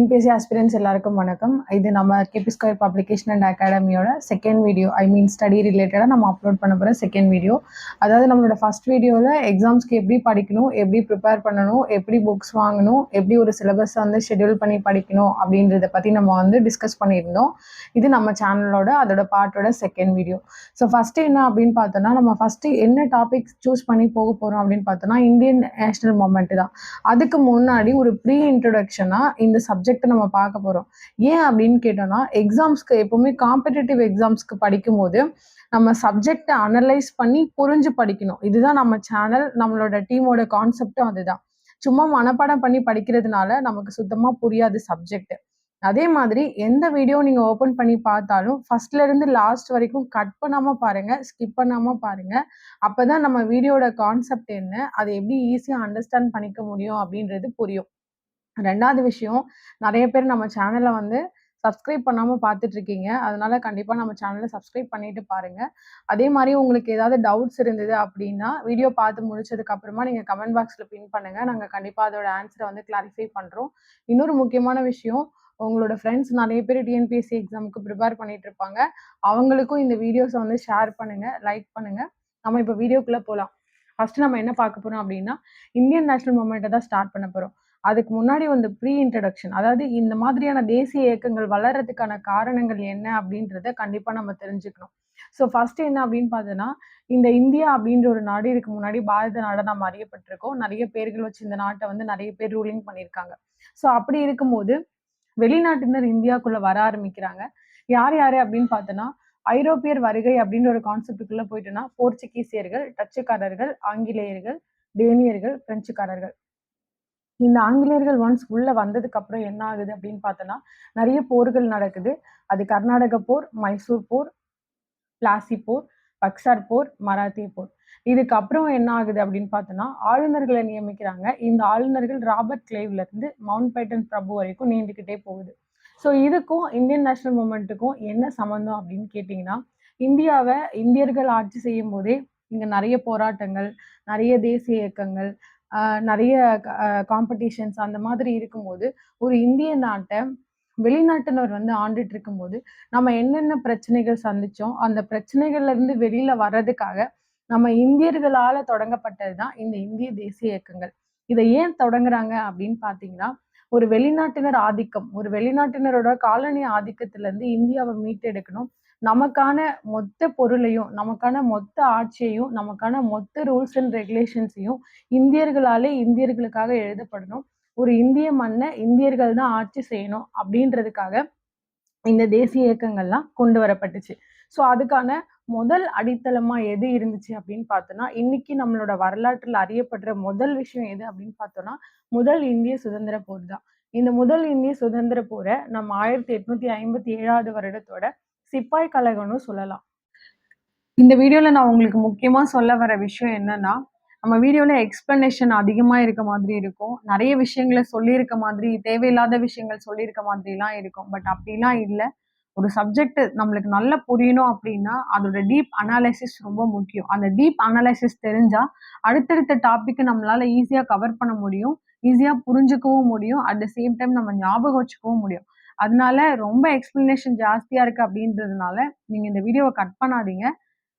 TNPSC aspirants எல்லாருக்கும் வணக்கம். இது நம்ம கேபி ஸ்கொயர் பப்ளிகேஷன் அண்ட் அகாடமியோட செகண்ட் வீடியோ. ஸ்டடி ரிலேட்டடாக நம்ம அப்லோட் பண்ண போகிற செகண்ட் வீடியோ. அதாவது நம்மளோட ஃபர்ஸ்ட் வீடியோவில் எக்ஸாம்ஸ்க்கு எப்படி படிக்கணும், எப்படி ப்ரிப்பேர் பண்ணணும், எப்படி புக்ஸ் வாங்கணும், எப்படி ஒரு சிலபஸ் ஷெட்யூல் பண்ணி படிக்கணும் அப்படின்றத பற்றி நம்ம டிஸ்கஸ் பண்ணியிருந்தோம். இது நம்ம சேனலோட அதோட பார்ட்டோட செகண்ட் வீடியோ. ஸோ ஃபஸ்ட்டு என்ன அப்படின்னு பார்த்தோன்னா, நம்ம ஃபஸ்ட்டு என்ன டாபிக் சூஸ் பண்ணி போக போகிறோம் அப்படின்னு பார்த்தோன்னா, இந்தியன் நேஷனல் மூமெண்ட் தான். அதுக்கு முன்னாடி ஒரு ப்ரீ இன்ட்ரொடக்ஷனாக இந்த சப்ஜெக்ட் நம்ம பார்க்க போகிறோம். ஏன் அப்படின்னு கேட்டோம்னா, எக்ஸாம்ஸ்க்கு எப்போவுமே காம்படிட்டிவ் எக்ஸாம்ஸ்க்கு படிக்கும்போது நம்ம சப்ஜெக்டை அனலைஸ் பண்ணி புரிஞ்சு படிக்கணும். இதுதான் நம்ம சேனல், நம்மளோட டீமோட கான்செப்டும் அதுதான். சும்மா மனப்பாடம் பண்ணி படிக்கிறதுனால நமக்கு சுத்தமாக புரியாது சப்ஜெக்ட். அதே மாதிரி எந்த வீடியோ நீங்கள் ஓப்பன் பண்ணி பார்த்தாலும் ஃபர்ஸ்ட்லேருந்து லாஸ்ட் வரைக்கும் கட் பண்ணாமல் பாருங்கள், ஸ்கிப் பண்ணாமல் பாருங்கள். அப்போ தான் நம்ம வீடியோட கான்செப்ட் என்ன, அதை எப்படி ஈஸியாக அண்டர்ஸ்டாண்ட் பண்ணிக்க முடியும் அப்படின்றது புரியும். ரெண்டாவது விஷயம், நிறைய பேர் நம்ம சேனலை சப்ஸ்கிரைப் பண்ணாமல் பார்த்துட்ருக்கீங்க. அதனால கண்டிப்பாக நம்ம சேனலை சப்ஸ்கிரைப் பண்ணிட்டு பாருங்கள். அதே மாதிரி உங்களுக்கு ஏதாவது டவுட்ஸ் இருந்தது அப்படின்னா, வீடியோ பார்த்து முடிச்சதுக்கு அப்புறமா நீங்கள் கமெண்ட் பாக்ஸில் பின் பண்ணுங்கள். நாங்கள் கண்டிப்பாக அதோட ஆன்சரை கிளாரிஃபை பண்ணுறோம். இன்னொரு முக்கியமான விஷயம், உங்களோட ஃப்ரெண்ட்ஸ் நிறைய பேர் டிஎன்பிஎஸ்சி எக்ஸாமுக்கு ப்ரிப்பேர் பண்ணிட்டு இருப்பாங்க. அவங்களுக்கும் இந்த வீடியோஸை ஷேர் பண்ணுங்கள், லைக் பண்ணுங்கள். நம்ம இப்போ வீடியோக்குள்ளே போகலாம். ஃபஸ்ட்டு நம்ம என்ன பார்க்க போகிறோம் அப்படின்னா, இந்தியன் நேஷனல் மூமெண்ட்டை தான் ஸ்டார்ட் பண்ண போகிறோம். அதுக்கு முன்னாடி ப்ரீ இன்ட்ரடக்ஷன், அதாவது இந்த மாதிரியான தேசிய இயக்கங்கள் வளர்றதுக்கான காரணங்கள் என்ன அப்படின்றத கண்டிப்பாக நம்ம தெரிஞ்சுக்கணும். ஸோ ஃபர்ஸ்ட் என்ன அப்படின்னு பார்த்தோன்னா, இந்த இந்தியா அப்படின்ற ஒரு நாடு இதுக்கு முன்னாடி பாரத நாடாக நம்ம அறியப்பட்டிருக்கோம். நிறைய பேர்கள் வச்சு இந்த நாட்டை நிறைய பேர் ரூலிங் பண்ணியிருக்காங்க. ஸோ அப்படி இருக்கும்போது வெளிநாட்டினர் இந்தியாவுக்குள்ள வர ஆரம்பிக்கிறாங்க. யார் யாரு அப்படின்னு பார்த்தோன்னா, ஐரோப்பியர் வருகை அப்படின்ற ஒரு கான்செப்டுக்குள்ள போயிட்டோன்னா, போர்ச்சுகீசியர்கள், டச்சுக்காரர்கள், ஆங்கிலேயர்கள், டேனியர்கள், பிரெஞ்சுக்காரர்கள். இந்த ஆங்கிலேயர்கள் ஒன்ஸ் உள்ள வந்ததுக்கு அப்புறம் என்ன ஆகுது அப்படின்னு பார்த்தோன்னா, நிறைய போர்கள் நடக்குது. அது கர்நாடக போர், மைசூர் போர், பிளாசி போர், பக்சார் போர், மராத்திய போர். இதுக்கப்புறம் என்ன ஆகுது அப்படின்னு பார்த்தோன்னா, ஆளுநர்களை நியமிக்கிறாங்க. இந்த ஆளுநர்கள் ராபர்ட் கிளைவ்ல இருந்து மவுண்ட் பேட்டன் பிரபு வரைக்கும் நீண்டுக்கிட்டே போகுது. ஸோ இதுக்கும் இந்தியன் நேஷனல் மூமெண்ட்டுக்கும் என்ன சம்மந்தம் அப்படின்னு கேட்டிங்கன்னா, இந்தியாவை இந்தியர்கள் ஆட்சி செய்யும் போதே இங்கே நிறைய போராட்டங்கள், நிறைய தேசிய இயக்கங்கள், நிறைய காம்படிஷன்ஸ் அந்த மாதிரி இருக்கும்போது, ஒரு இந்திய நாட்டை வெளிநாட்டினர் ஆண்டுட்டு இருக்கும்போது, நம்ம என்னென்ன பிரச்சனைகள் சந்திச்சோம், அந்த பிரச்சனைகள்ல இருந்து வெளியில வர்றதுக்காக நம்ம இந்தியர்களால தொடங்கப்பட்டது தான் இந்த இந்திய தேசிய இயக்கங்கள். இதை ஏன் தொடங்குறாங்க அப்படின்னு பார்த்தீங்கன்னா, ஒரு வெளிநாட்டினர் ஆதிக்கம், ஒரு வெளிநாட்டினரோட காலனி ஆதிக்கத்துல இருந்து இந்தியாவை மீட்டெடுக்கணும். நமக்கான மொத்த பொருளையும், நமக்கான மொத்த ஆட்சியையும், நமக்கான மொத்த ரூல்ஸ் அண்ட் ரெகுலேஷன்ஸையும் இந்தியர்களாலே இந்தியர்களுக்காக எழுதப்படணும். ஒரு இந்திய மண்ணை இந்தியர்கள் தான் ஆட்சி செய்யணும் அப்படின்றதுக்காக இந்த தேசிய இயக்கங்கள்லாம் கொண்டு வரப்பட்டுச்சு. ஸோ அதுக்கான முதல் அடித்தளமா எது இருந்துச்சு அப்படின்னு பார்த்தோம்னா, இன்னைக்கு நம்மளோட வரலாற்றில் அறியப்படுற முதல் விஷயம் எது அப்படின்னு பார்த்தோம்னா, முதல் இந்திய சுதந்திர போர் தான். இந்த முதல் இந்திய சுதந்திர போரை நம்ம 1857 வருடத்தோட சிப்பாய் கழகம்னு சொல்லலாம். இந்த வீடியோல நான் உங்களுக்கு முக்கியமா சொல்ல வர விஷயம் என்னன்னா, நம்ம வீடியோல எக்ஸ்பிளனேஷன் அதிகமா இருக்க மாதிரி இருக்கும். நிறைய விஷயங்கள சொல்லியிருக்க மாதிரி, தேவையில்லாத விஷயங்கள் சொல்லியிருக்க மாதிரிலாம் இருக்கும். பட் அப்படிலாம் இல்ல. ஒரு சப்ஜெக்ட் நம்மளுக்கு நல்லா புரியணும் அப்படின்னா, அதோட டீப் அனாலிசிஸ் ரொம்ப முக்கியம். அந்த டீப் அனாலிசிஸ் தெரிஞ்சா, அடுத்தடுத்த டாபிக் நம்மளால ஈஸியா கவர் பண்ண முடியும். ஈஸியா புரிஞ்சுக்கவும் முடியும். அட் த சேம் டைம் நம்ம ஞாபகம் வச்சுக்கவும் முடியும். அதனால ரொம்ப எக்ஸ்பிளனேஷன் ஜாஸ்தியா இருக்கு அப்படின்றதுனால, நீங்க இந்த வீடியோவை கட் பண்ணாதீங்க.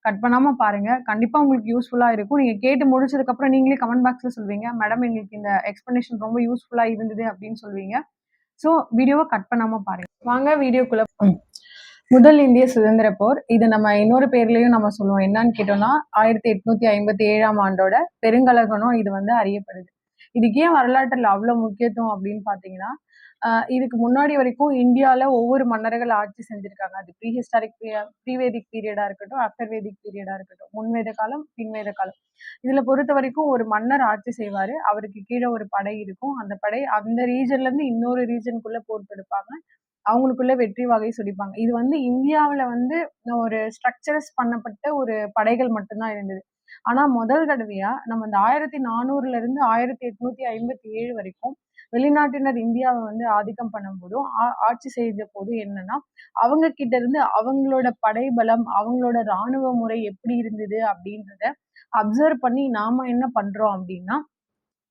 கட் பண்ணாம பாருங்க. கண்டிப்பா உங்களுக்கு யூஸ்ஃபுல்லா இருக்கும். நீங்க கேட்டு முடிச்சதுக்கப்புறம் நீங்களே கமெண்ட் பாக்ஸ்ல சொல்வீங்க. மேடம் எங்களுக்கு இந்த எக்ஸ்பிளனேஷன் ரொம்ப யூஸ்ஃபுல்லா இருந்தது அப்படின்னு சொல்வீங்க. ஸோ வீடியோவ கட் பண்ணாம பாருங்க. வாங்க வீடியோக்குள்ள முதல் இந்திய சுதந்திர போர். இது நம்ம இன்னொரு பேர்லயும் நம்ம சொல்லுவோம். என்னன்னு கேட்டோம்னா, 1857 ஆண்டோட பெருங்கலகனும் இது அறியப்படுது. இதுக்கு ஏன் வரலாற்றுல அவ்வளவு முக்கியத்துவம் அப்படின்னு பாத்தீங்கன்னா, இதுக்கு முன்னாடி வரைக்கும் இந்தியால ஒவ்வொரு மன்னர்கள் ஆட்சி செஞ்சிருக்காங்க. அது ப்ரீவேதிக் பீரியடா இருக்கட்டும், ஆஃப்டர் வேதிக் பீரியடா இருக்கட்டும், முன்வேத காலம், பின்வேத காலம். இதுல பொறுத்த வரைக்கும் ஒரு மன்னர் ஆட்சி செய்வாரு. அவருக்கு கீழே ஒரு படை இருக்கும். அந்த படை அந்த ரீஜன்ல இருந்து இன்னொரு ரீஜனுக்குள்ள போர் தொடுப்பாங்க. அவங்களுக்குள்ள வெற்றி வாகை சுடிப்பாங்க. இது இந்தியாவுல ஒரு ஸ்ட்ரக்சரஸ் பண்ணப்பட்ட ஒரு படைகள் மட்டும்தான் இருந்தது. ஆனா முதல் தடவையா நம்ம இந்த 1400ல இருந்து 1857 வரைக்கும் வெளிநாட்டினர் இந்தியாவை ஆதிக்கம் பண்ணும்போதும் ஆட்சி செய்த போது என்னன்னா, அவங்க கிட்ட இருந்து அவங்களோட படைபலம், அவங்களோட ராணுவ முறை எப்படி இருந்தது அப்படின்றத அப்சர்வ் பண்ணி நாம என்ன பண்றோம் அப்படின்னா,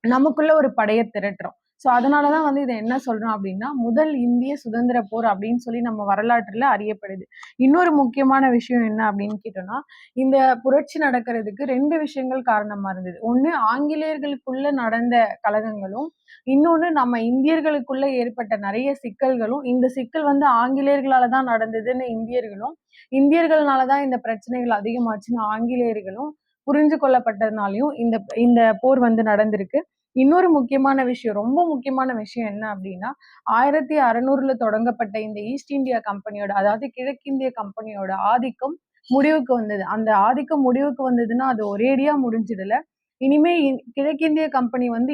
நமக்குள்ள ஒரு படையை திரட்டுறோம். ஸோ அதனால தான் வந்து இதை என்ன சொல்றோம் அப்படின்னா முதல் இந்திய சுதந்திர போர் அப்படின்னு சொல்லி நம்ம வரலாற்றுல அறியப்படுது. இன்னொரு முக்கியமான விஷயம் என்ன அப்படின்னு கேட்டோம்னா, இந்த புரட்சி நடக்கிறதுக்கு 2 விஷயங்கள் காரணமா இருந்தது. ஒண்ணு ஆங்கிலேயர்களுக்குள்ள நடந்த கலகங்களும், இன்னொன்னு நம்ம இந்தியர்களுக்குள்ள ஏற்பட்ட நிறைய சிக்கல்களும். இந்த சிக்கல் வந்து ஆங்கிலேயர்களால தான் நடந்ததுன்னு இந்தியர்களும், இந்தியர்கள்னால தான் இந்த பிரச்சனைகள் அதிகமாச்சுன்னு ஆங்கிலேயர்களும் புரிஞ்சு கொள்ளப்பட்டதுனாலயும் இந்த இந்த போர் வந்து நடந்திருக்கு. இன்னொரு முக்கியமான விஷயம், ரொம்ப முக்கியமான விஷயம் என்ன அப்படின்னா, 1600ல தொடங்கப்பட்ட இந்த ஈஸ்ட் இந்தியா கம்பெனியோட, அதாவது கிழக்கிந்திய கம்பெனியோட ஆதிக்கம் முடிவுக்கு வந்தது. அந்த ஆதிக்கம் முடிவுக்கு வந்ததுன்னா, அது ஒரேடியா முடிஞ்சிடல. இனிமே கிழக்கிந்திய கம்பெனி வந்து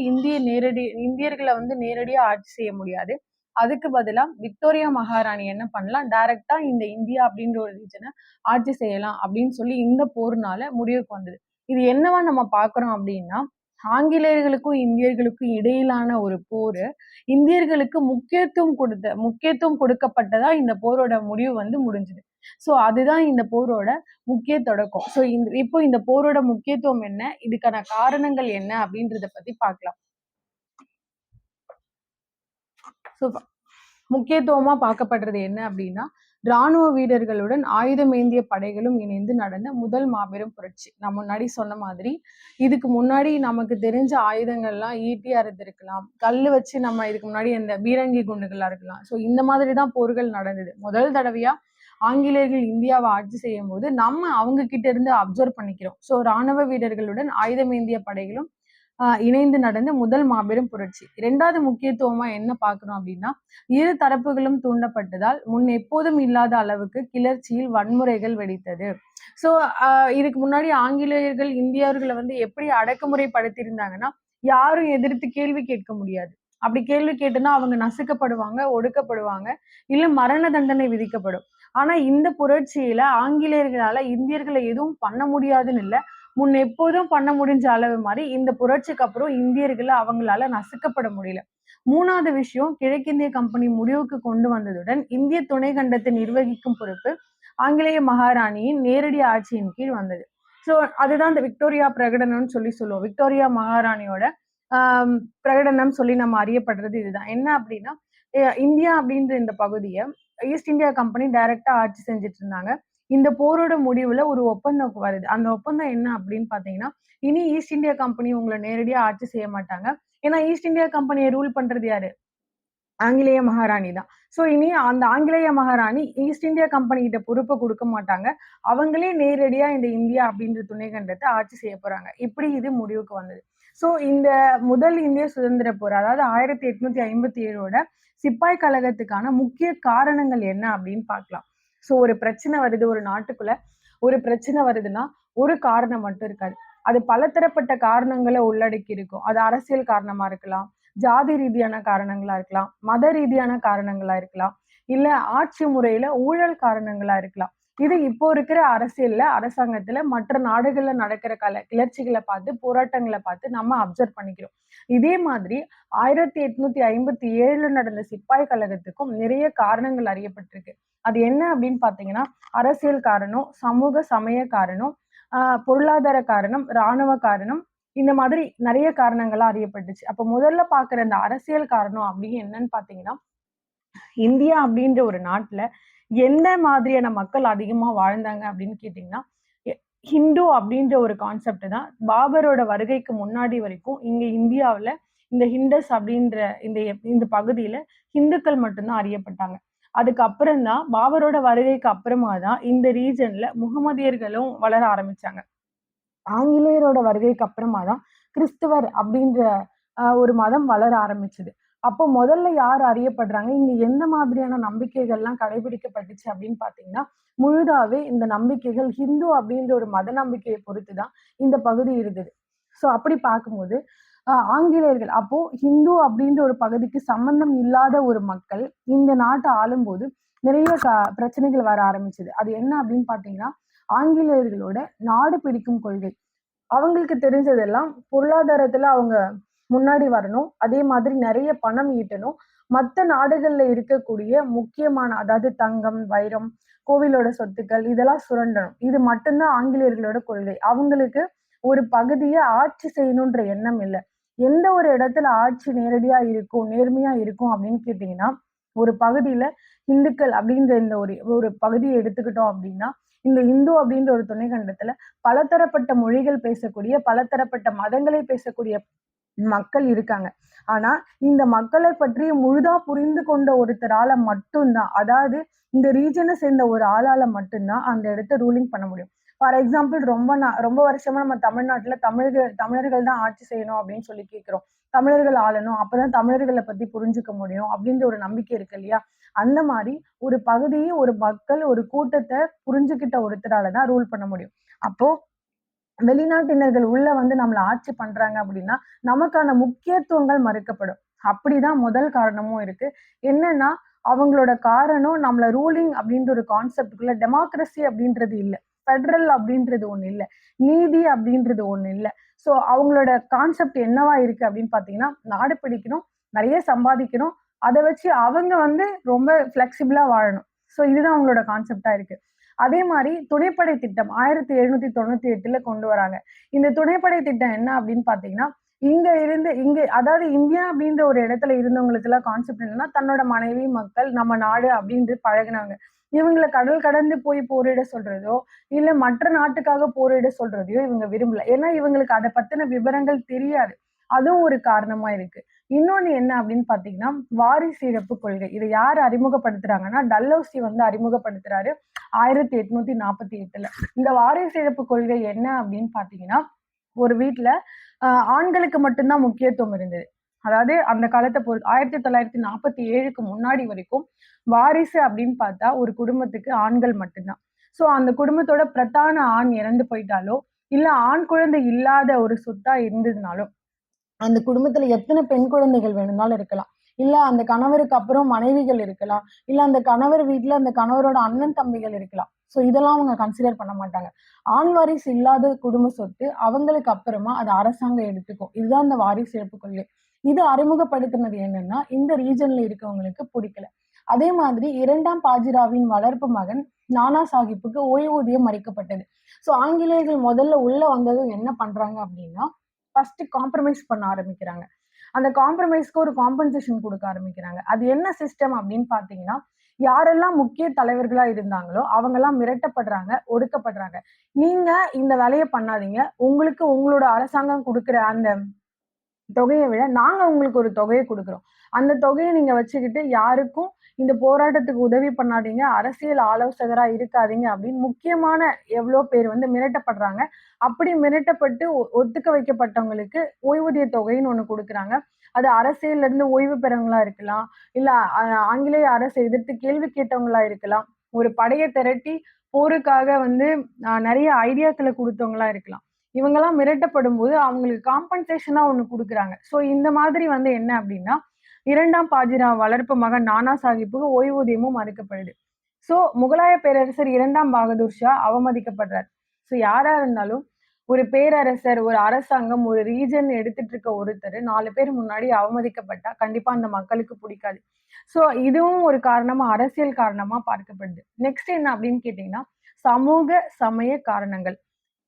இந்தியர்கள வந்து நேரடியா ஆட்சி செய்ய முடியாது. அதுக்கு பதிலா விக்டோரியா மகாராணி என்ன பண்ணலாம், டைரக்ட்டா இந்த இந்தியா அப்படின்ற ஒரு ரீஜன ஆட்சி செய்யலாம் அப்படின்னு சொல்லி இந்த போர்னால முடிவுக்கு வந்தது. இது என்னவா நம்ம பார்க்கிறோம் அப்படின்னா, ஆங்கிலேயர்களுக்கும் இந்தியர்களுக்கும் இடையிலான ஒரு போரு, இந்தியர்களுக்கு முக்கியத்துவம் கொடுக்கப்பட்டதா இந்த போரோட முடிவு வந்து முடிஞ்சது. ஸோ அதுதான் இந்த போரோட முக்கிய தொடக்கம். ஸோ இப்போ இந்த போரோட முக்கியத்துவம் என்ன? இதுக்கான காரணங்கள் என்ன? அப்படின்றத பத்தி பார்க்கலாம். ஸோ முக்கியத்துவமா பார்க்கப்படுறது என்ன அப்படின்னா, ராணுவ வீரர்களுடன் ஆயுதமேந்திய படைகளும் இணைந்து நடந்த முதல் மாபெரும் புரட்சி. நான் முன்னாடி சொன்ன மாதிரி, இதுக்கு முன்னாடி நமக்கு தெரிஞ்ச ஆயுதங்கள்லாம் ஈட்டியா இருந்திருக்கலாம். கல்லு வச்சு நம்ம இதுக்கு முன்னாடி இந்த பீரங்கி குண்டுகளா இருக்கலாம். ஸோ இந்த மாதிரி தான் போர்கள் நடந்தது. முதல் தடவையா ஆங்கிலேயர்கள் இந்தியாவை ஆட்சி செய்யும் போது நம்ம அவங்க கிட்ட இருந்து அப்சர்வ் பண்ணிக்கிறோம். ஸோ ராணுவ வீரர்களுடன் ஆயுதமேந்திய படைகளும் இணைந்து நடந்த முதல் மாபெரும் புரட்சி. 2வது முக்கியத்துவமா என்ன பார்க்கணும் அப்படின்னா, இரு தரப்புகளும் தூண்டப்பட்டதால் முன் எப்போதும் இல்லாத அளவுக்கு கிளர்ச்சியில் வன்முறைகள் வெடித்தது. ஸோ இதுக்கு முன்னாடி ஆங்கிலேயர்கள் இந்தியர்களை வந்து எப்படி அடக்குமுறை படுத்தியிருந்தாங்கன்னா, யாரும் எதிர்த்து கேள்வி கேட்க முடியாது. அப்படி கேள்வி கேட்டுனா அவங்க நசுக்கப்படுவாங்க, ஒடுக்கப்படுவாங்க, இல்ல மரண தண்டனை விதிக்கப்படும். ஆனா இந்த புரட்சியில ஆங்கிலேயர்களால இந்தியர்களை எதுவும் பண்ண முடியாதுன்னு இல்ல, முன் எப்போதும் பண்ண முடிஞ்ச அளவு மாதிரி இந்த புரட்சிக்கு அப்புறம் இந்தியர்களை அவங்களால நசுக்கப்பட முடியல. 3வது விஷயம், கிழக்கிந்திய கம்பெனி முடிவுக்கு கொண்டு வந்ததுடன் இந்திய துணை கண்டத்தை நிர்வகிக்கும் பொறுப்பு ஆங்கிலேய மகாராணியின் நேரடி ஆட்சியின் கீழ் வந்தது. ஸோ அதுதான் இந்த விக்டோரியா பிரகடனம்னு சொல்லி சொல்லுவோம். விக்டோரியா மகாராணியோட பிரகடனம் சொல்லி நம்ம அறியப்படுறது இதுதான். என்ன அப்படின்னா, இந்தியா அப்படின்ற இந்த பகுதியை ஈஸ்ட் இந்தியா கம்பெனி டைரக்டா ஆட்சி செஞ்சுட்டு இருந்தாங்க. இந்த போரோட முடிவுல ஒரு ஒப்பந்தம் வருது. அந்த ஒப்பந்தம் என்ன அப்படின்னு பாத்தீங்கன்னா, இனி ஈஸ்ட் இந்தியா கம்பெனி உங்களை நேரடியா ஆட்சி செய்ய மாட்டாங்க. ஏன்னா ஈஸ்ட் இந்தியா கம்பெனியை ரூல் பண்றது யாரு? ஆங்கிலேய மகாராணி தான். ஸோ இனி அந்த ஆங்கிலேய மகாராணி ஈஸ்ட் இந்தியா கம்பெனி கிட்ட பொறுப்ப குடுக்க மாட்டாங்க. அவங்களே நேரடியா இந்த இந்தியா அப்படின்ற துணைக்கண்டத்த ஆட்சி செய்ய போறாங்க. இப்படி இது முடிவுக்கு வந்தது. ஸோ இந்த முதல் இந்திய சுதந்திர போர், அதாவது 1857ஓட சிப்பாய் கழகத்துக்கான முக்கிய காரணங்கள் என்ன அப்படின்னு பார்க்கலாம். ஸோ ஒரு பிரச்சனை வருது ஒரு நாட்டுக்குள்ள, ஒரு பிரச்சனை வருதுன்னா, ஒரு காரணம் மட்டும் இருக்காது. அது பலதரப்பட்ட காரணங்களை உள்ளடக்கி இருக்கும். அது அரசியல் காரணமா இருக்கலாம், ஜாதி ரீதியான காரணங்களா இருக்கலாம், மத ரீதியான காரணங்களா இருக்கலாம், இல்ல ஆட்சி முறையில ஊழல் காரணங்களா இருக்கலாம். இது இப்போ இருக்கிற அரசியல்ல, அரசாங்கத்துல மற்ற நாடுகள்ல நடக்கிற கிளர்ச்சிகளை பார்த்து, போராட்டங்களை பார்த்து நம்ம அப்சர்வ் பண்ணிக்கிறோம். இதே மாதிரி 1857ல நடந்த சிப்பாய் கழகத்துக்கும் நிறைய காரணங்கள் அறியப்பட்டிருக்கு. அது என்ன அப்படின்னு பாத்தீங்கன்னா, அரசியல் காரணம், சமூக சமய காரணம், பொருளாதார காரணம், ராணுவ காரணம், இந்த மாதிரி நிறைய காரணங்களா அறியப்பட்டுச்சு. அப்ப முதல்ல பாக்குற இந்த அரசியல் காரணம் அப்படின்னு என்னன்னு பாத்தீங்கன்னா, இந்தியா அப்படின்ற ஒரு நாட்டுல எந்த மாதிரியான மக்கள் அதிகமா வாழ்ந்தாங்க அப்படின்னு கேட்டீங்கன்னா, ஹிந்து அப்படின்ற ஒரு கான்செப்ட் தான் பாபரோட வருகைக்கு முன்னாடி வரைக்கும் இங்க இந்தியாவுல இந்த ஹிண்டஸ் அப்படின்ற இந்த இந்த பகுதியில ஹிந்துக்கள் மட்டும்தான் அறியப்பட்டாங்க. அதுக்கப்புறம் தான் பாபரோட வருகைக்கு அப்புறமா தான் இந்த ரீஜன்ல முகமதியர்களும் வளர ஆரம்பிச்சாங்க. ஆங்கிலேயரோட வருகைக்கு அப்புறமா தான் கிறிஸ்துவர் அப்படின்ற ஒரு மதம் வளர ஆரம்பிச்சது. அப்போ முதல்ல யார் அறியப்படுறாங்க, இங்க எந்த மாதிரியான நம்பிக்கைகள்லாம் கடைபிடிக்கப்பட்டுச்சு அப்படின்னு பாத்தீங்கன்னா, முழுதாவே இந்த நம்பிக்கைகள் ஹிந்து அப்படின்ற ஒரு மத நம்பிக்கையை பொறுத்து தான் இந்த பகுதி இருந்தது. ஸோ அப்படி பார்க்கும்போது ஆங்கிலேயர்கள் அப்போ ஹிந்து அப்படின்ற ஒரு பகுதிக்கு சம்பந்தம் இல்லாத ஒரு மக்கள் இந்த நாட்டை ஆளும்போது நிறைய பிரச்சனைகள் வர ஆரம்பிச்சது. அது என்ன அப்படின்னு பாத்தீங்கன்னா, ஆங்கிலேயர்களோட நாடு பிடிக்கும் கொள்கை. அவங்களுக்கு தெரிஞ்சதெல்லாம் பொருளாதாரத்துல அவங்க முன்னாடி வரணும். அதே மாதிரி நிறைய பணம் ஈட்டணும். மத்த நாடுகள்ல இருக்கக்கூடிய முக்கியமான, அதாவது தங்கம், வைரம், கோவிலோட சொத்துக்கள் இதெல்லாம் சுரண்டணும். இது மட்டும்தான் ஆங்கிலேயர்களோட கொள்கை. அவங்களுக்கு ஒரு பகுதியை ஆட்சி செய்யணுன்ற எண்ணம் இல்ல. எந்த ஒரு இடத்துல ஆட்சி நேரடியா இருக்கும், நேர்மையா இருக்கும் அப்படின்னு கேட்டீங்கன்னா, ஒரு பகுதியில இந்துக்கள் அப்படின்ற இந்த ஒரு ஒரு பகுதியை எடுத்துக்கிட்டோம் அப்படின்னா, இந்த இந்து அப்படின்ற ஒரு துணைக்கண்டத்துல பலதரப்பட்ட மொழிகள் பேசக்கூடிய, பலதரப்பட்ட மதங்களை பேசக்கூடிய மக்கள் இருக்காங்க. ஆனா, இந்த மக்கள பற்றி முழுதா புரிந்து கொண்ட ஒருத்தரால மட்டும் தான், அதாவது இந்த ரீஜன சேர்ந்த ஒரு ஆளால மட்டும் தான் அந்த இடத்த ரூலிங் பண்ண முடியும். ஃபார் எக்ஸாம்பிள் ரொம்ப வருஷமா நம்ம தமிழ்நாட்டுல தமிழர்கள் தான் ஆட்சி செய்யணும் அப்படின்னு சொல்லி கேட்கிறோம். தமிழர்கள் ஆளணும். அப்பதான் தமிழர்கள பத்தி புரிஞ்சுக்க முடியும் அப்படின்ற ஒரு நம்பிக்கை இருக்கு இல்லையா? அந்த மாரி ஒரு பகுதியை, ஒரு மக்கள், ஒரு கூட்டத்த புரிஞ்சுகிட்ட ஒருத்தரால தான் ரூல் பண்ண முடியும். அப்போ வெளிநாட்டினர்கள் உள்ள வந்து நம்மள ஆட்சி பண்றாங்க அப்படின்னா, நமக்கான முக்கியத்துவங்கள் மறுக்கப்படும். அப்படிதான் முதல் காரணமும் இருக்கு. என்னன்னா, அவங்களோட காரணம் நம்மள ரூலிங் அப்படின்ற ஒரு கான்செப்ட்குள்ள டெமோக்ரசி அப்படின்றது இல்ல. ஃபெடரல் அப்படின்றது ஒண்ணு இல்ல. நீதி அப்படின்றது ஒண்ணு இல்ல. ஸோ அவங்களோட கான்செப்ட் என்னவா இருக்கு அப்படின்னு பார்த்தீங்கன்னா, நாடு பிடிக்கணும், நெறைய சம்பாதிக்கணும். அத வச்சு அவங்க வந்து ரொம்ப ஃப்ளெக்சிபிளா வாழணும். ஸோ இதுதான் அவங்களோட கான்செப்ட்டா இருக்கு. அதே மாரி துணைப்படை திட்டம் 1798ல கொண்டு வராங்க. இந்த துணைப்படை திட்டம் என்ன அப்படின்னு பார்த்தீங்கன்னா, இங்க அதாவது இந்தியா அப்படின்ற ஒரு இடத்துல இருந்தவங்களுக்கெல்லாம் கான்செப்ட் என்னன்னா, தன்னோட மனைவி, மக்கள், நம்ம நாடு அப்படின்னு பழகுனாங்க. இவங்கள கடல் கடந்து போய் போரிட சொல்றதோ, இல்ல மற்ற நாட்டுக்காக போரிட சொல்றதையோ இவங்க விரும்பல. ஏன்னா இவங்களுக்கு அத பத்தின விவரங்கள் தெரியாது. அதுவும் ஒரு காரணமா இருக்கு. இன்னொன்னு என்ன அப்படின்னு பார்த்தீங்கன்னா, வாரிசு இழப்பு கொள்கை. இத யார் அறிமுகப்படுத்துறாங்கன்னா, டல்ஹௌசி வந்து அறிமுகப்படுத்துறாரு. 1848ல. இந்த வாரிசு இழப்பு கொள்கை என்ன அப்படின்னு பார்த்தீங்கன்னா, ஒரு வீட்ல ஆண்களுக்கு மட்டும் தான் முக்கியத்துவம் இருந்தது. அதாவது அந்த காலத்த 1947க்கு முன்னாடி வரைக்கும் வாரிசு அப்படின்னு பார்த்தா ஒரு குடும்பத்துக்கு ஆண்கள் மட்டும் தான். ஸோ அந்த குடும்பத்தோட பிரதான ஆண் இறந்து போயிட்டாலோ, இல்ல ஆண் குழந்தை இல்லாத ஒரு சொத்தா இருந்ததுனாலோ, அந்த குடும்பத்துல எத்தன பெண் குழந்தைகள் வேணும்னாலும் இருக்கலாம். இல்ல அந்த கணவருக்கு அப்புறம் மனைவிகள் இருக்கலாம். இல்ல அந்த கணவர் வீட்ல அந்த கணவரோட அண்ணன், தம்பிகள் இருக்கலாம். ஸோ இதெல்லாம் அவங்க கன்சிடர் பண்ண மாட்டாங்க. ஆண் வாரிசு இல்லாத குடும்ப சொத்து அவங்களுக்கு அப்புறமா அத அரசாங்கம் எடுத்துக்கும். இதுதான் இந்த வாரிசு இழப்பு கொள்கை. இது அறிமுகப்படுத்தினது என்னன்னா, இந்த ரீஜன்ல இருக்கவங்களுக்கு புடிக்கல. அதே மாதிரி 2ஆம் பாஜிராவின் வளர்ப்பு மகன் நானா சாஹிப்புக்கு ஓய்வூதியம் மறுக்கப்பட்டது. ஸோ ஆங்கிலேயர்கள் முதல்ல உள்ள வந்ததும் என்ன பண்றாங்க அப்படின்னா, ஃபர்ஸ்ட் காம்ப்ரமைஸ் பண்ண ஆரம்பிக்கிறாங்க. அந்த காம்ப்ரமைஸ்க்கு ஒரு காம்பன்சேஷன் குடுக்க ஆரம்பிக்கிறாங்க. அது என்ன சிஸ்டம் அப்படின்னு பார்த்தீங்கன்னா, யாரெல்லாம் முக்கிய தலைவர்களா இருந்தாங்களோ, அவங்கலாம் மிரட்டப்படுறாங்க, ஒடுக்கப்படுறாங்க. நீங்க இந்த வேலைய பண்ணாதீங்க. உங்களுக்கு உங்களோட அரசாங்கம் குடுக்குற அந்த தொகைய விட நாங்க உங்களுக்கு ஒரு தொகைய குடுக்குறோம். அந்த தொகைய நீங்க வச்சுக்கிட்டு யாருக்கும் இந்த போராட்டத்துக்கு உதவி பண்ணாதீங்க. அரசியல் ஆலோசகரா இருக்காதீங்க அப்படின்னு முக்கியமான எவ்ளோ பேர் வந்து மிரட்டப்படுறாங்க. அப்படி மிரட்டப்பட்டு ஒத்துக்க வைக்கப்பட்டவங்களுக்கு ஓய்வூதிய தொகைன்னு ஒண்ணு குடுக்குறாங்க. அது அரசியல்ல இருந்து ஓய்வு பெறவங்களா இருக்கலாம். இல்ல ஆங்கிலேய அரச எதிர்த்து கேள்வி கேட்டவங்களா இருக்கலாம். ஒரு படைய திரட்டி போருக்காக வந்து நெறைய ஐடியாக்கள குடுத்தவங்களா இருக்கலாம். இவங்கலாம் மிரட்டப்படும்போது அவங்களுக்கு காம்பன்சேஷனா ஒண்ணு குடுக்குறாங்க. ஸோ இந்த மாதிரி வந்து என்ன அப்டின்னா, 2ஆம் பாஜிராவ் வளர்ப்பு மகன் நானா சாஹிப்புக்கு ஓய்வூதியமும் மறுக்கப்படுது. ஸோ முகலாய பேரரசர் 2ஆம் பகதூர் ஷா அவமதிக்கப்படுறார். ஸோ யாரா இருந்தாலும் ஒரு பேரரசர், ஒரு அரசாங்கம், ஒரு ரீஜன் எடுத்துட்டு இருக்க ஒருத்தர் 4 பேர் முன்னாடி அவமதிக்கப்பட்டா கண்டிப்பா அந்த மக்களுக்கு புடிக்காது. ஸோ இதுவும் ஒரு காரணமா அரசியல் காரணமா பார்க்கப்படுது. நெக்ஸ்ட் என்ன அப்டின்னு கேட்டீங்கன்னா, சமூக, சமய காரணங்கள்.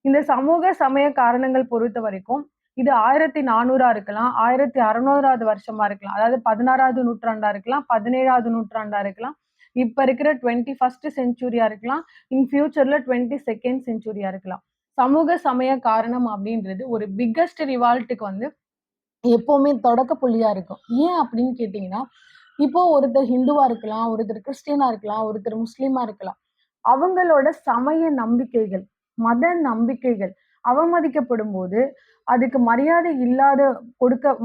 இந்த சமூக, சமய காரணங்கள் பொறுத்தவரைக்கும், இது 1400ஆ இருக்கலாம், 1600வது வருஷமா இருக்கலாம். அதாவது 16வது நூற்றாண்டா இருக்கலாம், 17வது நூற்றாண்டா இருக்கலாம். இப்ப இருக்கிற 21 செஞ்சுரியா இருக்கலாம். இன் ஃபியூச்சர்ல 22nd செஞ்சுரியா இருக்கலாம். சமூக, சமய காரணம் அப்படின்றது ஒரு பிக்கஸ்ட் ரிவால்ட்டுக்கு வந்து எப்பவுமே தொடக்க புள்ளியா இருக்கும். ஏன் அப்படின்னு கேட்டீங்கன்னா, இப்போ ஒருத்தர் ஹிந்துவா இருக்கலாம், ஒருத்தர் கிறிஸ்டியனா இருக்கலாம், ஒருத்தர் முஸ்லீமா இருக்கலாம். அவங்களோட சமய நம்பிக்கைகள், மத நம்பிக்கைகள் அவமதிக்கப்படும்போது, அதுக்கு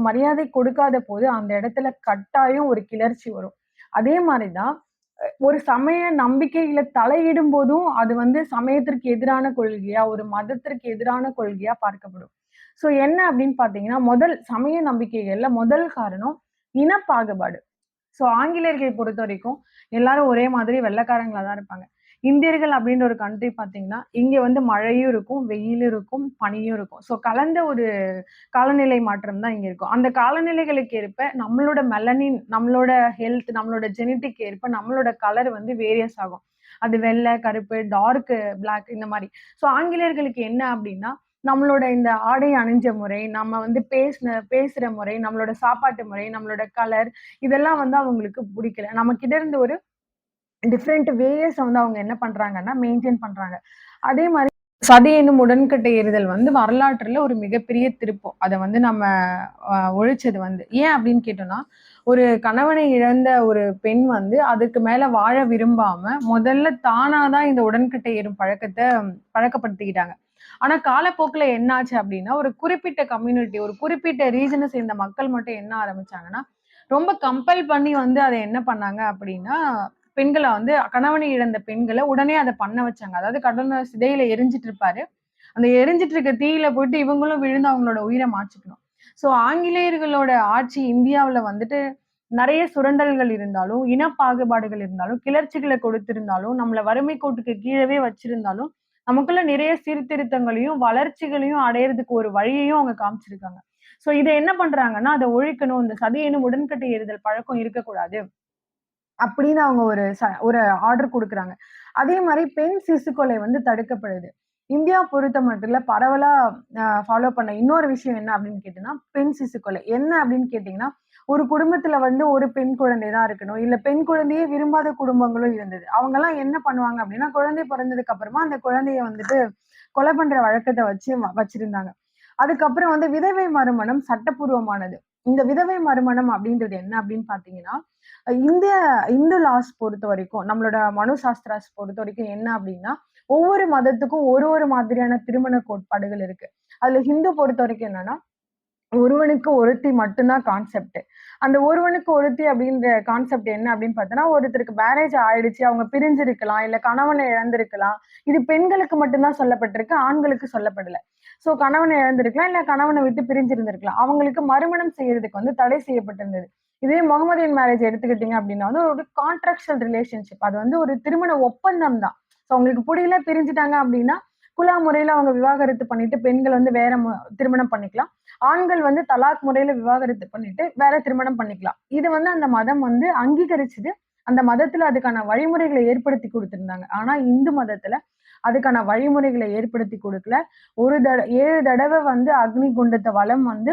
மரியாதை கொடுக்காத போது, அந்த இடத்துல கட்டாயம் ஒரு கிளர்ச்சி வரும். அதே மாரி தான் ஒரு சமய நம்பிக்கையில தலையிடும்போதும், அது வந்து சமயத்திற்கு எதிரான கொள்கையா, ஒரு மதத்திற்கு எதிரான கொள்கையா பார்க்கப்படும். ஸோ என்ன அப்படின்னு பார்த்தீங்கன்னா, சமய நம்பிக்கைகள்ல முதல் காரணம் இனப்பாகுபாடு. ஸோ ஆங்கிலேயர்களை பொறுத்தவரைக்கும் எல்லாரும் ஒரே மாதிரி வெள்ளைக்காரங்களா தான் இருப்பாங்க. இந்தியர்கள் அப்படின்ற ஒரு கண்ட்ரி பார்த்தீங்கன்னா, இங்க வந்து மழையும் இருக்கும், வெயிலும் இருக்கும், பனியும் இருக்கும். ஸோ கலந்த ஒரு காலநிலை மாற்றம் தான் இங்க இருக்கும். அந்த காலநிலைகளுக்கு ஏற்ப நம்மளோட மெலனின், நம்மளோட ஹெல்த், நம்மளோட ஜெனடிக் ஏற்ப நம்மளோட கலர் வந்து வேரியஸ் ஆகும். அது வெள்ளை, கருப்பு, டார்க் பிளாக் இந்த மாரி. ஸோ ஆங்கிலேயர்களுக்கு என்ன அப்படின்னா, நம்மளோட இந்த ஆடை அணிஞ்ச முறை, நம்ம வந்து பேசுற முறை, நம்மளோட சாப்பாட்டு முறை, நம்மளோட கலர் இதெல்லாம் வந்து அவங்களுக்கு புடிக்கல. நம்மகிட்ட இருந்து ஒரு டிஃபரெண்ட் வேஸ் வந்து அவங்க என்ன பண்றாங்கன்னா, மெயின்டெயின் பண்றாங்க. அதே மாரி சதி என்னும் உடன்கட்டை ஏறுதல் வந்து வரலாற்றுல ஒரு மிகப்பெரிய திருப்பம். அத வந்து நம்ம ஒழிச்சது வந்து. ஏன் அப்படின்னு கேட்டோம்னா, ஒரு கணவனை இழந்த ஒரு பெண் வந்து அதுக்கு மேல வாழ விரும்பாம, முதல்ல தானா தான் இந்த உடன்கட்டை ஏறும் பழக்கத்த பழக்கப்படுத்திக்கிட்டாங்க. ஆனா காலப்போக்குல என்ன ஆச்சு அப்படின்னா, ஒரு குறிப்பிட்ட கம்யூனிட்டி, ஒரு குறிப்பிட்ட ரீஜன சேர்ந்த மக்கள் மட்டும் என்ன ஆரம்பிச்சாங்கன்னா, ரொம்ப கம்பல் பண்ணி வந்து அத என்ன பண்ணாங்க அப்படின்னா, பெண்கள வந்து கணவனை இழந்த பெண்கள உடனே அத பண்ண வச்சாங்க. அதாவது கணவன் சிதையில எரிஞ்சுட்டு இருப்பாரு. அந்த எரிஞ்சிட்டு இருக்க தீயில போயிட்டு இவங்களும் விழுந்து அவங்களோட உயிர மாச்சுக்கணும். ஸோ ஆங்கிலேயர்களோட ஆட்சி இந்தியாவுல வந்துட்டு நெறைய சுரண்டல்கள் இருந்தாலும், இன பாகுபாடுகள் இருந்தாலும், கிளர்ச்சிகள கொடுத்திருந்தாலும், நம்மள வறுமை கோட்டுக்கு கீழவே வச்சிருந்தாலும், நமக்குள்ள நிறைய சீர்திருத்தங்களையும், வளர்ச்சிகளையும் அடையறதுக்கு ஒரு வழியையும் அவங்க காமிச்சிருக்காங்க. ஸோ இத என்ன பண்றாங்கன்னா, அத ஒழிக்கணும். இந்த சதி எனும் உடன்கட்டை ஏறுதல் பழக்கம் இருக்கக்கூடாது. அப்படின்னு அவங்க ஒரு ஆர்டர் குடுக்குறாங்க. அதே மாரி பெண் சிசுக்கொலை வந்து தடுக்கப்படுது. இந்தியா பொறுத்த மட்டும் பரவலா ஃபாலோ பண்ண இன்னொரு விஷயம் என்ன அப்படின்னு கேட்டீங்கன்னா, பெண் சிசுக்கொலை. என்ன அப்படின்னு கேட்டீங்கன்னா, ஒரு குடும்பத்துல வந்து ஒரு பெண் குழந்தை தான் இருக்கணும். இல்ல பெண் குழந்தையே விரும்பாத குடும்பங்களும் இருந்தது. அவங்கலாம் என்ன பண்ணுவாங்க அப்படின்னா, குழந்தை பிறந்ததுக்கு அப்புறமா அந்த குழந்தைய வந்துட்டு கொலை பண்ற வழக்கத்த வச்சிருந்தாங்க. அதுக்கப்புறம் வந்து விதவை மறுமணம் சட்டப்பூர்வமானது. இந்த விதவை மறுமணம் அப்படின்றது என்ன அப்படின்னு பார்த்தீங்கன்னா, இந்திய இந்து லாஸ் பொறுத்தவரைக்கும், நம்மளோட மனு சாஸ்திராஸ் பொறுத்தவரைக்கும் என்ன அப்படின்னா, ஒவ்வொரு மதத்துக்கும் ஒரு மாதிரியான திருமண கோட்பாடுகள் இருக்கு. அதுல ஹிந்து பொறுத்தவரைக்கும் என்னன்னா, ஒருவனுக்கு ஒருத்தி மட்டும் தான் கான்செப்ட். அந்த ஒருவனுக்கு ஒருத்தி அப்படின்ற கான்செப்ட் என்ன அப்படின்னு பார்த்தோம்னா, ஒருத்தருக்கு மேரேஜ் ஆயிடுச்சு. அவங்க பிரிஞ்சிருக்கலாம். இல்ல கணவனை இழந்திருக்கலாம். இது பெண்களுக்கு மட்டும் தான் சொல்லப்பட்டிருக்கு. ஆண்களுக்கு சொல்லப்படல. சோ கணவனை இழந்திருக்கலாம். இல்ல கணவனை விட்டு பிரிஞ்சிருந்திருக்கலாம். அவங்களுக்கு மறுமணம் செய்யறதுக்கு வந்து தடை செய்யப்பட்டிருந்தது. இதே முகமதியன் மேரேஜ் எடுத்துக்கிட்டீங்க அப்படின்னா வந்து ஒரு கான்ட்ராக்சுவல் ரிலேஷன்ஷிப். அது வந்து ஒரு திருமண ஒப்பந்தம் தான். சோ அவங்களுக்கு புரியல பிரிஞ்சுட்டாங்க அப்படின்னா, குலா முறையில அவங்க விவாகரத்து பண்ணிட்டு பெண்கள் வந்து வேற திருமணம் பண்ணிக்கலாம். ஆண்கள் வந்து தலாக் முறையில விவாகரத்து பண்ணிட்டு வேற திருமணம் பண்ணிக்கலாம். இது வந்து அந்த மதம் வந்து அங்கீகரிச்சது. அந்த மதத்துல அதுக்கான வழிமுறைகளை ஏற்படுத்தி குடுத்திருந்தாங்க. ஆனா இந்து மதத்துல அதுக்கான வழிமுறைகளை ஏற்படுத்தி குடுக்கல. 7 தடவ வந்து அக்னி குண்டத்த வலம் வந்து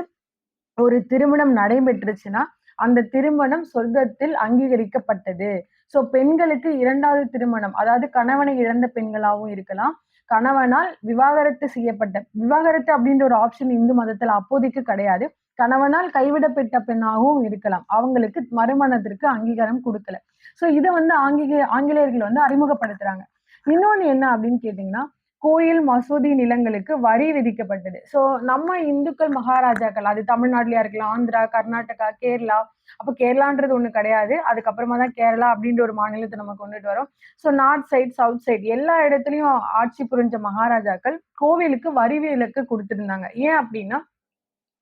ஒரு திருமணம் நடைபெற்றுச்சுன்னா, அந்த திருமணம் சொர்க்கத்தில் அங்கீகரிக்கப்பட்டது. சோ பெண்களுக்கு 2வது திருமணம், அதாவது கணவனை இழந்த பெண்களாவும் இருக்கலாம். கணவனால் விவாகரத்து செய்யப்பட்ட விவாகரத்து அப்படின்ற ஒரு ஆப்ஷன் இந்து மதத்துல அப்போதைக்கு கிடையாது. கணவனால் கைவிடப்பட்ட பெண்ணாகவும் இருக்கலாம். அவங்களுக்கு மறுமணத்திற்கு அங்கீகாரம் குடுக்கல. சோ இத வந்து ஆங்கிலேயர்கள் வந்து அறிமுகப்படுத்துறாங்க. இன்னொன்னு என்ன அப்படின்னு கேட்டீங்கன்னா, கோயில், மசூதி நிலங்களுக்கு வரி விதிக்கப்பட்டது. சோ நம்ம இந்துக்கள் மகாராஜாக்கள், அது தமிழ்நாட்டிலயா இருக்கலாம், ஆந்திரா, கர்நாடகா, கேரளா. அப்ப கேரளான்றது ஒண்ணு கிடையாது. அதுக்கப்புறமா தான் கேரளா அப்படின்ற ஒரு மாநிலத்த நம்ம கொண்டுட்டு வரோம். So north side, south side எல்லா இடத்துலயும் ஆட்சி புரிஞ்ச மகாராஜாக்கள் கோவிலுக்கு வரி விலக்கு குடுத்திருந்தாங்க. ஏன் அப்படின்னா,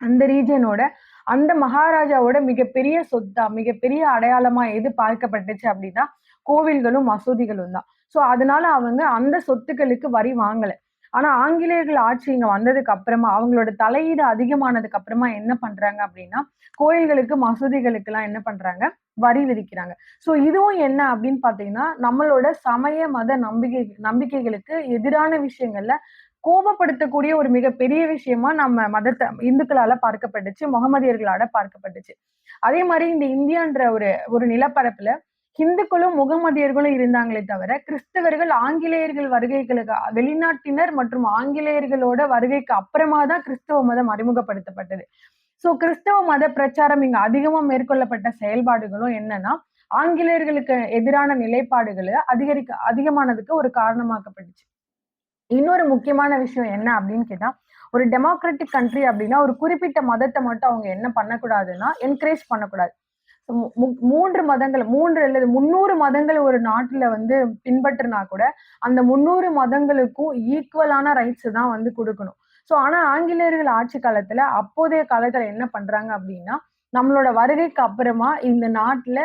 அந்த ரீஜியனோட அந்த மகாராஜாவோட மிகப்பெரிய சொத்தா, மிகப்பெரிய அடையாளமா எது பார்க்கப்பட்டுச்சு அப்படின்னா, கோவில்களும், மசூதிகளும் தான். சோ அதனால அவங்க அந்த சொத்துக்களுக்கு வரி வாங்கல. ஆனா ஆங்கிலேயர்கள் ஆட்சி இங்க வந்ததுக்கு அப்புறமா, அவங்களோட தலையீடு அதிகமானதுக்கு அப்புறமா என்ன பண்றாங்க அப்படின்னா, கோயில்களுக்கு, மசூதிகளுக்கெல்லாம் என்ன பண்றாங்க? வரி விதிக்கிறாங்க. சோ இதுவும் என்ன அப்படின்னு பார்த்தீங்கன்னா, நம்மளோட சமய, மத நம்பிக்கைகளுக்கு எதிரான விஷயங்கள்ல கோபப்படுத்தக்கூடிய ஒரு மிகப்பெரிய விஷயமா நம்ம இந்துக்களால பார்க்கப்பட்டுச்சு. முகமதியர்களால பார்க்கப்பட்டுச்சு. அதே மாரி இந்த இந்தியான்ற ஒரு ஒரு நிலப்பரப்புல ஹிந்துக்களும், முகமதியர்களும் இருந்தாங்களே தவிர, கிறிஸ்தவர்கள் ஆங்கிலேயர்கள் வருகைகளுக்கு வெளிநாட்டினர் மற்றும் ஆங்கிலேயர்களோட வருகைக்கு அப்புறமா தான் கிறிஸ்தவ மதம் அறிமுகப்படுத்தப்பட்டது. சோ கிறிஸ்தவ மத பிரச்சாரம் இங்க அதிகமா மேற்கொள்ளப்பட்ட செயல்பாடுகளும் என்னன்னா, ஆங்கிலேயர்களுக்கு எதிரான நிலைப்பாடுகள அதிகமானதுக்கு ஒரு காரணமாக்கப்பட்டுச்சு. இன்னொரு முக்கியமான விஷயம் என்ன அப்படின்னு கேட்டா, ஒரு டெமோக்ராட்டிக் கண்ட்ரி அப்படின்னா, ஒரு குறிப்பிட்ட மதத்த மட்டும் அவங்க என்ன பண்ணக்கூடாதுன்னா, என்கரேஜ் பண்ணக்கூடாது. 3 மதங்கள் 3 அல்லது 300 மதங்கள் ஒரு நாட்டுல வந்து பின்பற்றினா கூட, அந்த 300 மதங்களுக்கும் ஈக்குவலான ரைட்ஸ் தான் வந்து குடுக்கணும். ஆனா ஆங்கிலேயர்கள் ஆட்சி காலத்துல, அப்போதைய காலத்துல என்ன பண்றாங்க அப்படின்னா, நம்மளோட வருகைக்கு அப்புறமா இந்த நாட்டுல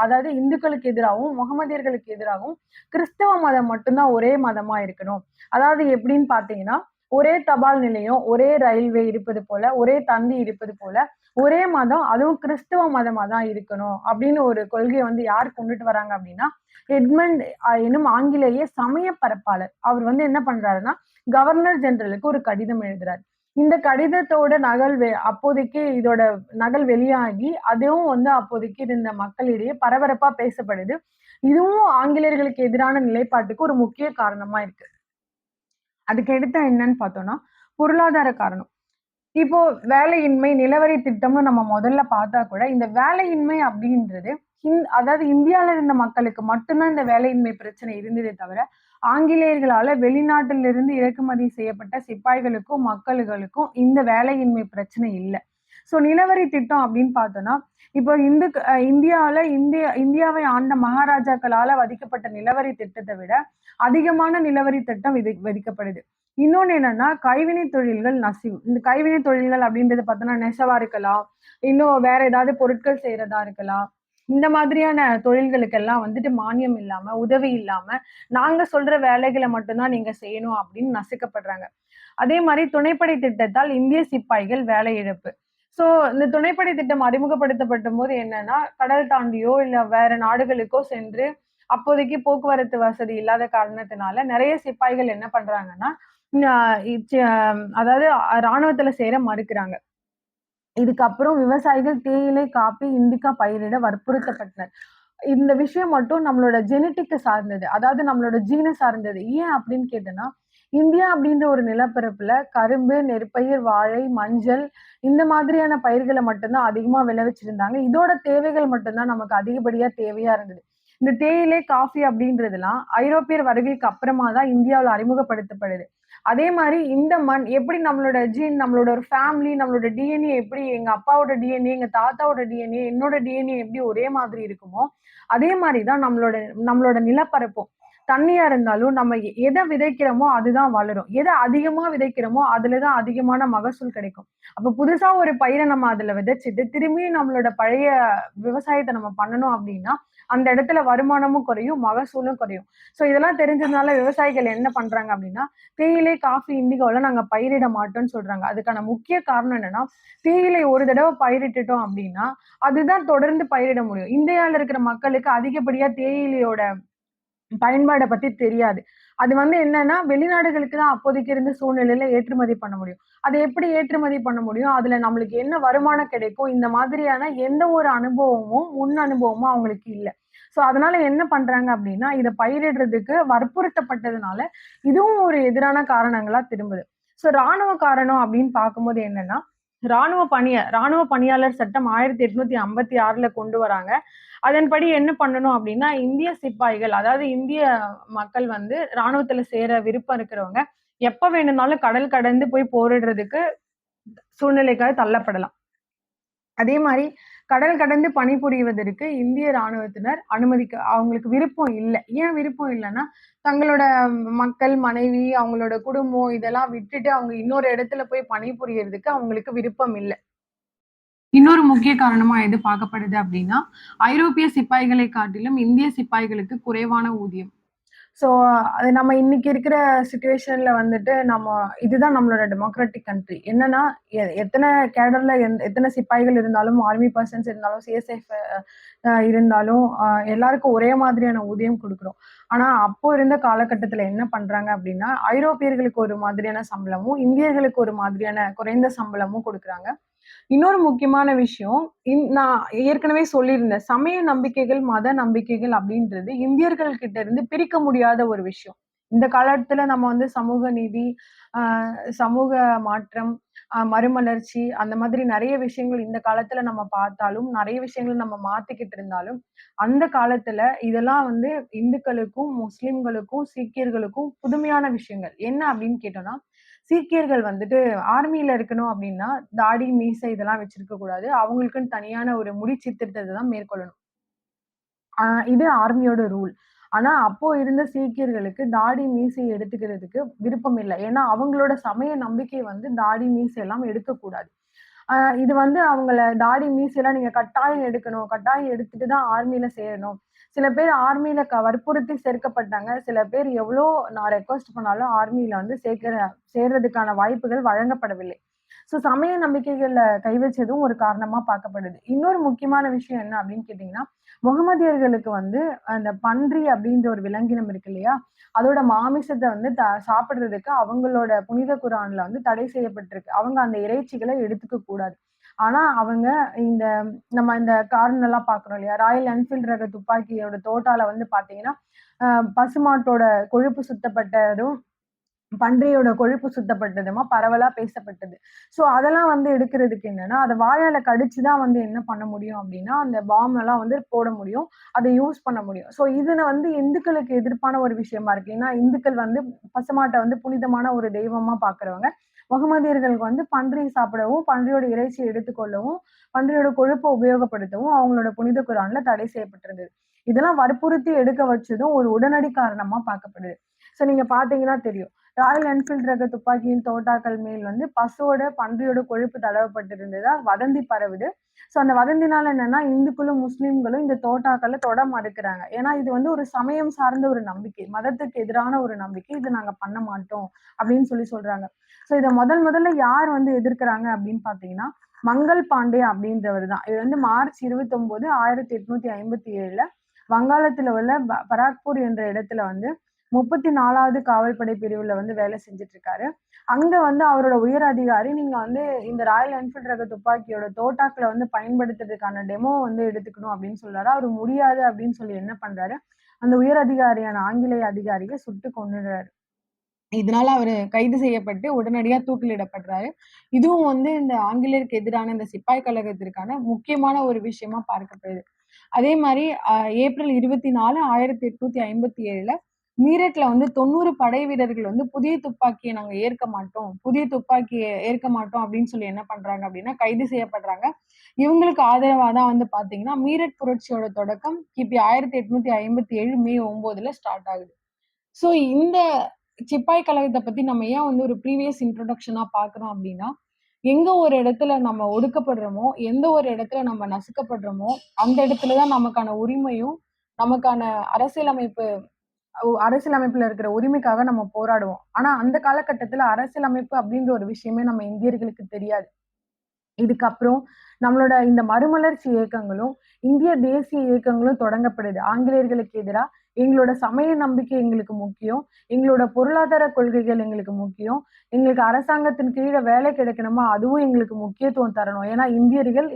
அதாவது இந்துக்களுக்கு எதிராவும், முகமதியர்களுக்கு எதிராகவும் கிறிஸ்தவ மதம் மட்டும் தான் ஒரே மதமா இருக்கணும். அதாவது எப்படின்னு பார்த்தீங்கன்னா, ஒரே தபால் நிலையம், ஒரே ரயில்வே இருப்பது போல, ஒரே தந்தி இருப்பது போல, ஒரே மதம் அதுவும் கிறிஸ்தவ மதமா தான் இருக்கணும் அப்படின்னு ஒரு கொள்கைய வந்து யார் கொண்டுட்டு வராங்க அப்படின்னா, எட்மண்ட் எனும் ஆங்கிலேய சமய பரப்பாளர். அவர் வந்து என்ன பண்றாருன்னா, கவர்னர் ஜெனரலுக்கு ஒரு கடிதம் எழுதுறாரு. இந்த கடிதத்தோட நகல் அப்போதைக்கு இதோட நகல் வெளியாகி அதுவும் வந்து அப்போதைக்கு இருந்த மக்களிடையே பரபரப்பா பேசப்படுது. இதுவும் ஆங்கிலேயர்களுக்கு எதிரான நிலைப்பாட்டுக்கு ஒரு முக்கிய காரணமா இருக்கு. அதுக்கு அடுத்து என்னன்னு பார்த்தோம்னா, பொருளாதார காரணம். இப்போ வேலையின்மை, நிலவரி திட்டம்னு நம்ம முதல்ல பார்த்தா கூட, இந்த வேலையின்மை அப்படின்றது அதாவது இந்தியால இருந்த மக்களுக்கு மட்டும் தான் இந்த வேலையின்மை பிரச்சனை இருந்ததே தவிர, ஆங்கிலேயர்களால வெளிநாட்டிலிருந்து இறக்குமதி செய்யப்பட்ட சிப்பாய்களுக்கும், மக்களுக்கும் இந்த வேலையின்மை பிரச்சனை இல்ல. ஸோ நிலவரி திட்டம் அப்படின்னு பார்த்தோம்னா, இப்போ இந்தியாவை ஆண்ட மகாராஜாக்களால விதிக்கப்பட்ட நிலவரி திட்டத்த விட, அதிகமான நிலவரி திட்டம் விதிக்கப்படுது. இன்னொன்னு என்னன்னா, கைவினை தொழில்கள் நசிவு. இந்த கைவினை தொழில்கள் அப்படின்றது பார்த்தோம்னா, நெசவா இருக்கலாம். இன்னும் வேற ஏதாவது பொருட்கள் செய்றதா இருக்கலாம். இந்த மாதிரியான தொழில்களுக்கெல்லாம் வந்துட்டு மானியம் இல்லாம, உதவி இல்லாம, நாங்க சொல்ற வேலைகள மட்டும் தான் நீங்க செய்யணும் அப்படின்னு நசுக்கப்படுறாங்க. அதே மாரி துணைப்படை திட்டத்தால் இந்திய சிப்பாய்கள் வேலை இழப்பு. ஸோ இந்த துணைப்படை திட்டம் அறிமுகப்படுத்தப்பட்டபோது என்னன்னா, கடல் தாண்டியோ, இல்ல வேற நாடுகளுக்கோ சென்று அப்போதைக்கு போக்குவரத்து வசதி இல்லாத காரணத்தினால நெறைய சிப்பாய்கள் என்ன பண்றாங்கன்னா, அ இச்ச அதாவது ராணுவத்துல சேர மறுக்கிறாங்க. இதுக்கப்புறம் விவசாயிகள் தேயிலை, காப்பி, இண்டிகா பயிரிட வற்புறுத்தப்பட்டனர். இந்த விஷயம் மட்டும் நம்மளோட ஜெனடிக்க சார்ந்தது. அதாவது நம்மளோட ஜீன சார்ந்தது. ஏன் அப்படின்னு கேட்டேன்னா, இந்தியா அப்படின்ற ஒரு நிலப்பரப்புல கரும்பு, நெற்பயிர், வாழை, மஞ்சள் இந்த மாதிரியான பயிர்கள மட்டும் தான் அதிகமா விளைவிச்சிருந்தாங்க. இதோட தேவைகள் மட்டும் தான் நமக்கு அதிகப்படியா தேவையா இருந்தது. இந்த தேயிலை, காஃபி அப்படின்றதெல்லாம் ஐரோப்பியர் வருகைக்கு அப்புறமா தான் இந்தியாவுல அறிமுகப்படுத்தப்படுது. அதே மாரி இந்த மண் எப்படி நம்மளோட ஜீன், நம்மளோட ஒரு ஃபேமிலி, நம்மளோட டிஎன்ஏ எப்படி எங்க அப்பாவோட டிஎன்ஏ, எங்க தாத்தாவோட டிஎன்ஏ, என்னோட டிஎன்ஏ எப்படி ஒரே மாதிரி இருக்குமோ, அதே மாரி தான் நம்மளோட நம்மளோட நிலப்பரப்பும். தண்ணியா இருந்தாலும் நம்ம எத விதைக்கிறோமோ அதுதான் வளரும். எத அதிகமா விதைக்கிறோமோ அதுல தான் அதிகமான மகசூல் கிடைக்கும். அப்ப புதுசா ஒரு பயிர நம்ம அதுல விதைச்சுட்டு, திரும்பியும் நம்மளோட பழைய விவசாயத்த நம்ம பண்ணணும் அப்டின்னா, அந்த இடத்துல வருமானமும் குறையும், மகசூலும் குறையும். ஸோ இதெல்லாம் தெரிஞ்சதுனால விவசாயிகள் என்ன பண்றாங்க அப்டின்னா, தேயிலை, காஃபி, இண்டிகோலாம் நாங்க பயிரிட மாட்டோம்ன்னு சொல்றாங்க. அதுக்கான முக்கிய காரணம் என்னன்னா, தேயிலை ஒரு தடவ பயிரிட்டுட்டோம் அப்டின்னா, அதுதான் தொடர்ந்து பயிரிட முடியும். இந்தியால இருக்கிற மக்களுக்கு அதிகப்படியா தேயிலையோட பயன்பாட பத்தி தெரியாது. அது வந்து என்னன்னா, வெளிநாடுகளுக்கு தான் அப்போதைக்கு இருந்த சூழ்நிலையில ஏற்றுமதி பண்ண முடியும். அத எப்படி ஏற்றுமதி பண்ண முடியும்? அதுல நம்மளுக்கு என்ன வருமானம் கிடைக்கும்? இந்த மாதிரியான எந்த ஒரு அனுபவமும், முன் அனுபவமும் அவங்களுக்கு இல்ல. ஸோ அதனால என்ன பண்றாங்க அப்டின்னா, இத பயிரிடுறதுக்கு வற்புறுத்தப்பட்டதுனால, இதுவும் ஒரு எதிரான காரணங்களா திரும்புது. ஸோ ராணுவ காரணம் அப்டின்னு பார்க்கும்போது என்னன்னா, ராணுவ பணியாளர் சட்டம் 1856ல கொண்டு வராங்க. அதன்படி என்ன பண்ணணும் அப்டின்னா, இந்திய சிப்பாய்கள், அதாவது இந்திய மக்கள் வந்து ராணுவத்துல சேர விருப்பம் இருக்கிறவங்க, எப்ப வேணும்னாலும் கடல் கடந்து போய் போரிடுறதுக்கு சூழ்நிலைக்காக தள்ளப்படலாம். அதே மாரி கடல் கடந்து பணிபுரிவதற்கு இந்திய ராணுவத்தினர் அவங்களுக்கு விருப்பம் இல்ல. ஏன் விருப்பம் இல்லன்னா, தங்களோட மக்கள், மனைவி, அவங்களோட குடும்பம் இதெல்லாம் விட்டுட்டு அவங்க இன்னொரு இடத்துல போய் பணிபுரியறதுக்கு அவங்களுக்கு விருப்பம் இல்ல. இன்னொரு முக்கிய காரணமா எது பார்க்கப்படுது அப்டின்னா, ஐரோப்பிய சிப்பாய்களை காட்டிலும் இந்திய சிப்பாய்களுக்கு குறைவான ஊதியம். ஸோ, அது நம்ம இன்னைக்கு இருக்கிற சிச்சுவேஷன்ல வந்துட்டு இதுதான் நம்மளோட டெமோக்ராட்டிக் கண்ட்ரி. என்னன்னா, எத்தன கேடர்ல எத்தன சிப்பாய்கள் இருந்தாலும், ஆர்மி பெர்சன்ஸ் இருந்தாலும், சிஎஸ்எஃப் இருந்தாலும், எல்லாருக்கும் ஒரே மாதிரியான ஊதியம் குடுக்குறோம். ஆனா, அப்போ இருந்த காலகட்டத்துல என்ன பண்றாங்க அப்டின்னா, ஐரோப்பியர்களுக்கு ஒரு மாதிரியான சம்பளமும், இந்தியர்களுக்கு ஒரு மாதிரியான குறைந்த சம்பளமும் குடுக்குறாங்க. இன்னொரு முக்கியமான விஷயம், நான் ஏற்கனவே சொல்லியிருந்தேன். சமய நம்பிக்கைகள், மத நம்பிக்கைகள் அப்படின்றது இந்தியர்கள் கிட்ட இருந்து பிரிக்க முடியாத ஒரு விஷயம். இந்த காலத்துல நம்ம வந்து சமூக நீதி, அ சமூக மாற்றம், மறுமலர்ச்சி அந்த மாதிரி நெறைய விஷயங்கள் இந்த காலத்துல நம்ம பார்த்தாலும், நெறைய விஷயங்கள் நம்ம மாத்திக்கிட்டு இருந்தாலும், அந்த காலத்துல இதெல்லாம் வந்து இந்துக்களுக்கும், முஸ்லிம்களுக்கும், சீக்கியர்களுக்கும் புதுமையான விஷயங்கள். என்ன அப்படின்னு கேட்டோம்னா, சீக்கியர்கள் வந்துட்டு ஆர்மில இருக்கணும் அப்டின்னா, தாடி, மீசை இதெல்லாம் வச்சிருக்க கூடாது. அவங்களுக்குன்னு தனியான ஒரு முடி சித்திரத்த தான் மேற்கொள்ளணும். ஆ இது ஆர்மியோட ரூல். ஆனா, அப்போ இருந்த சீக்கியர்களுக்கு தாடி, மீசை எடுத்துக்கிறதுக்கு விருப்பம் இல்ல. ஏன்னா, அவங்களோட சமய நம்பிக்கை வந்து தாடி, மீசை எல்லாம் எடுக்கக்கூடாது. அ இது வந்து அவங்கள தாடி, மீசைலாம் நீங்க கட்டாயம் எடுக்கணும். கட்டாயம் எடுத்துட்டு தான் ஆர்மில சேரணும். சில பேர் ஆர்மில வற்புறுத்தி சேர்க்கப்பட்டாங்க. சில பேர் எவ்ளோ நான் ரெக்வெஸ்ட் பண்ணாலும் ஆர்மில வந்து சேர்றதுக்கான வாய்ப்புகள் வழங்கப்படவில்லை. ஸோ சமய நம்பிக்கைகள்ல கை வச்சதும் ஒரு காரணமா பார்க்கப்படுது. இன்னொரு முக்கியமான விஷயம் என்ன அப்படின்னு கேட்டீங்கன்னா, முகமதியர்களுக்கு வந்து அந்த பன்றி அப்படின்ற ஒரு விலங்கினம் இருக்கு இல்லையா? அதோட மாமிசத்த வந்து சாப்பிடுறதுக்கு அவங்களோட புனித குரான்ல வந்து தடை செய்யப்பட்டிருக்கு. அவங்க அந்த இறைச்சிகள எடுத்துக்க கூடாது. ஆனா அவங்க இந்த இந்த கார்லலாம் பார்க்குறோம் இல்லையா? ராயல் என்ஃபீல்ட் ரக துப்பாக்கியோட தோட்டால வந்து பார்த்தீங்கன்னா, அ பசுமாட்டோட கொழுப்பு சுத்தப்பட்டதும், பன்றியோட கொழுப்பு சுத்தப்பட்டதுமா பரவலா பேசப்பட்டது. ஸோ அதெல்லாம் வந்து எடுக்கிறதுக்கு என்னன்னா, அத வாயால கடிச்சு தான் வந்து என்ன பண்ண முடியும் அப்டின்னா, அந்த பாம் எல்லாம் வந்து போட முடியும். அத யூஸ் பண்ண முடியும். ஸோ இதுல வந்து இந்துக்களுக்கு எதிர்ப்பான ஒரு விஷயமா இருக்கு. ஏன்னா, இந்துக்கள் வந்து பசுமாட்ட வந்து புனிதமான ஒரு தெய்வமா பார்க்குறவங்க. முகமதியர்களுக்கு வந்து பன்றி சாப்பிடவும், பன்றியோட இறைச்சிய எடுத்துக்கொள்ளவும், பன்றியோட கொழுப்ப உபயோகப்படுத்தவும் அவங்களோட புனித குரான்ல தடை செய்யப்பட்டிருந்தது. இதெல்லாம் வற்புறுத்தி எடுக்க வச்சதும் ஒரு உடனடி காரணமா பார்க்கப்படுது. ஸோ நீங்க பார்த்தீங்கன்னா தெரியும். ராயல் என்ஃபீல்ட் ரக துப்பாக்கியின் தோட்டாக்கள் மேல் வந்து பசுவோட, பன்றியோட கொழுப்பு தடவப்பட்டிருந்ததா வதந்தி பரவுது. ஸோ அந்த வதந்தினால என்னன்னா, இந்துக்களும், முஸ்லிம்களும் இந்த தோட்டாக்கள தொட மறுக்கிறாங்க. ஏன்னா இது வந்து ஒரு சமயம் சார்ந்த ஒரு நம்பிக்கை. மதத்துக்கு எதிரான ஒரு நம்பிக்கை. இத நாங்க பண்ண மாட்டோம் அப்படின்னு சொல்றாங்க. ஸோ இத முதல்ல யார் வந்து எதிர்க்கிறாங்க அப்படின்னு பார்த்தீங்கன்னா, மங்கள் பாண்டே அப்படின்றவர் தான். இது வந்து மார்ச் 29, 1857ல வங்காளத்துல உள்ள பராக்பூர் என்ற இடத்துல வந்து 34வது காவல்படை பிரிவுல வந்து வேலை செஞ்சுட்டு இருக்காரு. அங்க வந்து அவரோட உயர் அதிகாரி, நீங்க வந்து இந்த ராயல் என்ஃபீல்ட் ரக துப்பாக்கியோட தோட்டாக்கள வந்து பயன்படுத்துறதுக்கான டெமோ வந்து எடுத்துக்கணும் அப்படின்னு சொல்றாரு. அவரு முடியாது அப்படின்னு சொல்லி என்ன பண்றாரு, அந்த உயர் அதிகாரியான ஆங்கிலேய அதிகாரிய சுட்டு கொன்னுடுறாரு. இதனால அவரு கைது செய்யப்பட்டு உடனடியா தூக்கிலிடப்படுறாரு. இதுவும் வந்து இந்த ஆங்கிலேயருக்கு எதிரான இந்த சிப்பாய் கழகத்திற்கான முக்கியமான ஒரு விஷயமா பார்க்கப்படுது. அதே மாரி ஏப்ரல் 24, 1857ல மீரட்ல வந்து 90 படை வீரர்கள் வந்து புதிய துப்பாக்கிய நாங்க ஏற்க மாட்டோம். புதிய துப்பாக்கிய ஏற்க மாட்டோம் அப்படின்னு சொல்லி என்ன பண்றாங்க அப்படின்னா, கைது செய்யப்படுறாங்க. இவங்களுக்கு ஆதரவா தான் வந்து பார்த்தீங்கன்னா, மீரட் புரட்சியோட தொடக்கம் கிபி 1857 மே 9ல ஸ்டார்ட் ஆகுது. ஸோ இந்த சிப்பாய் கழகத்த பத்தி நம்ம ஏன் வந்து ஒரு ப்ரீவியஸ் இன்ட்ரோடக்ஷனா பார்க்குறோம் அப்டின்னா, எங்க ஒரு இடத்துல நம்ம ஒடுக்கப்படுறோமோ, எந்த ஒரு இடத்துல நம்ம நசுக்கப்படுறோமோ, அந்த இடத்துல தான் நமக்கான உரிமையும், நமக்கான அரசியலமைப்பு அரசியலமைப்புல இருக்கிற உரிமைக்காக நம்ம போராடுவோம். ஆனா அந்த காலகட்டத்துல அரசியலமைப்பு அப்டின்ற ஒரு விஷயமே நம்ம இந்தியர்களுக்கு தெரியாது. இதுக்கப்புறம் நம்மளோட இந்த மறுமலர்ச்சி இயக்கங்களும், இந்திய தேசிய இயக்கங்களும் தொடங்கப்படுது. ஆங்கிலேயர்களுக்கு எதிரா எங்களோட சமய நம்பிக்கை எங்களுக்கு முக்கியம். எங்களோட பொருளாதார கொள்கைகள் எங்களுக்கு முக்கியம். எங்களுக்கு அரசாங்கத்தின் கீழ வேலை கிடைக்கணுமா, அதுவும் எங்களுக்கு முக்கியத்துவம் தரணும். ஏன்னா இந்தியர்கள்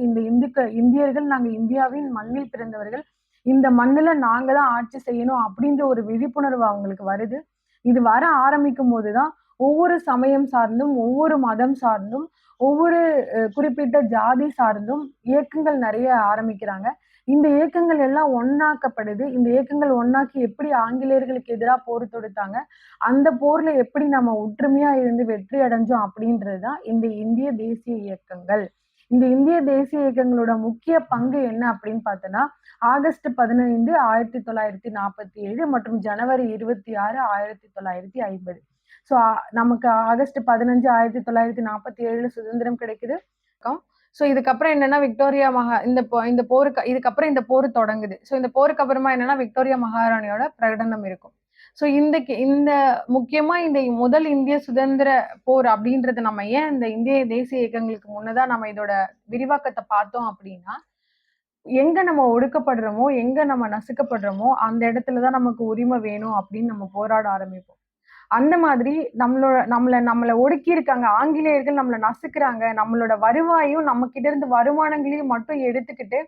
நாங்க இந்தியாவின் மண்ணில் பிறந்தவர்கள். இந்த மண்ணுல நாங்க தான் ஆட்சி செய்யணும் அப்படின்ற ஒரு விழிப்புணர்வு அவங்களுக்கு வருது. இது வர ஆரம்பிக்கும்போது தான் ஒவ்வொரு சமயம் சார்ந்தும், ஒவ்வொரு மதம் சார்ந்தும், ஒவ்வொரு குறிப்பிட்ட ஜாதி சார்ந்தும் இயக்கங்கள் நெறைய ஆரம்பிக்கிறாங்க. இந்த இயக்கங்கள் எல்லாம் ஒண்ணாக்கப்படுது. இந்த இயக்கங்கள் ஒண்ணாக்கி எப்படி ஆங்கிலேயர்களுக்கு எதிரா போர் தொடுத்தாங்க, அந்த போர்ல எப்படி நம்ம ஒற்றுமையா இருந்து வெற்றி அடைஞ்சோம் அப்படின்றது தான் இந்த இந்திய தேசிய இயக்கங்கள். இந்த இந்திய தேசிய இயக்கங்களோட முக்கிய பங்கு என்ன அப்படின்னு பார்த்தோன்னா, ஆகஸ்ட் 15, 1947 மற்றும் ஜனவரி 26, 1950. ஸோ நமக்கு ஆகஸ்ட் 15, 1947ல சுதந்திரம் கிடைக்குது. ஸோ இதுக்கப்புறம் என்னன்னா விக்டோரியா இந்த போருக்கு இதுக்கப்புறம் இந்த போர் தொடங்குது. ஸோ இந்த போருக்கு அப்புறமா என்னன்னா விக்டோரியா மகாராணியோட பிரகடனம் இருக்கும். ஸோ இந்த முக்கியமா இந்த முதல் இந்திய சுதந்திர போர் அப்படின்றது நம்ம ஏன் இந்த இந்திய தேசிய இயக்கங்களுக்கு முன்னதா நம்ம இதோட விரிவாக்கத்த பார்த்தோம் அப்படின்னா, எங்க நம்ம ஒடுக்கப்படுறோமோ, எங்க நம்ம நசுக்கப்படுறோமோ, அந்த இடத்துல தான் நமக்கு உரிமை வேணும் அப்படின்னு நம்ம போராட ஆரம்பிப்போம். அந்த மாதிரி நம்மள ஒடுக்கி இருக்காங்க. ஆங்கிலேயர்கள் நம்மள நசுக்குறாங்க. நம்மளோட வருவாயும், நம்மகிட்ட இருந்து வருமானங்களையும் மட்டும் எடுத்துக்கிட்டு,